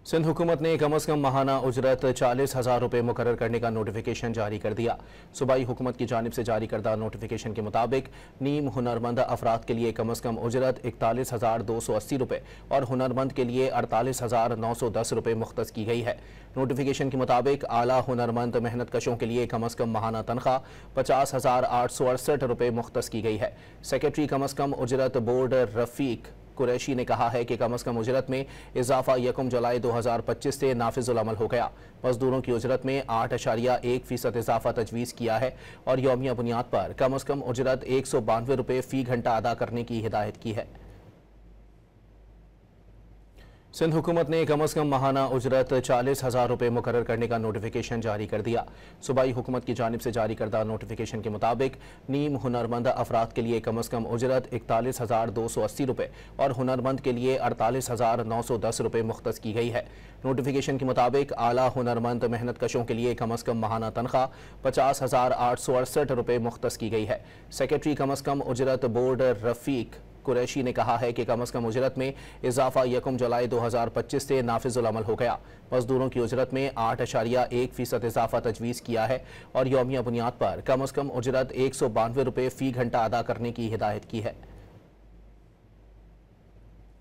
सिंध हुकूमत ने कम अज़ कम माहाना उजरत 40,000 रुपये मुकर्रर करने का नोटिफिकेशन जारी कर दिया। सूबाई हुकूमत की जानिब से जारी करदा नोटिफिकेशन के मुताबिक नीम हुनरमंद अफराद के लिए कम अज़ कम उजरत 41,280 रुपये और हुनरमंद के लिए 48,910 रुपये मुख्तस की गई है। नोटिफिकेशन के मुताबिक आला हुनरमंद मेहनत कशों के लिए कम अज़ कम माहाना तनख्वाह 50,868 रुपये मुख्तस की गई है। सेक्रेटरी कम अज़ कम उजरत बोर्ड रफ़ीक कुरैशी ने कहा है कि कम अज़ कम उजरत में इजाफा 1 जुलाई 2025 से नाफिजुल अमल हो गया। मजदूरों की उजरत में 8.1% इजाफा तजवीज़ किया है और यौमिया बुनियाद पर कम अज़ कम उजरत 192 रुपये फ़ी घंटा अदा करने की हिदायत की है। सिंध हुकूमत ने कम अज़ कम माहाना उजरत 40,000 रुपये मुकर्रर करने का नोटिफिकेशन जारी कर दिया। सूबाई हुकूमत की जानिब से जारी करदा नोटिफिकेशन के मुताबिक नीम हुनरमंद अफराद के लिए कम अज़ कम उजरत 41,280 रुपये और हुनरमंद के लिए 48,910 रुपये मुख्तस की गई है। नोटिफिकेशन के मुताबिक आला हुनरमंद मेहनत कशों के लिए कम अज़ कम माहाना तनख्वाह 50,868 रुपये मुख्तस की गई है। सेक्रेटरी कम अज़ कम उजरत बोर्ड रफ़ीक कुरैशी ने कहा है कि कम अज़ कम उजरत में इजाफा 1 जुलाई 2025 से नाफिजुल अमल हो गया। मजदूरों की उजरत में 8.1% इजाफा तजवीज़ किया है और यौमिया बुनियाद पर कम अज़ कम उजरत 192 रुपये फ़ी घंटा अदा करने की हिदायत की है।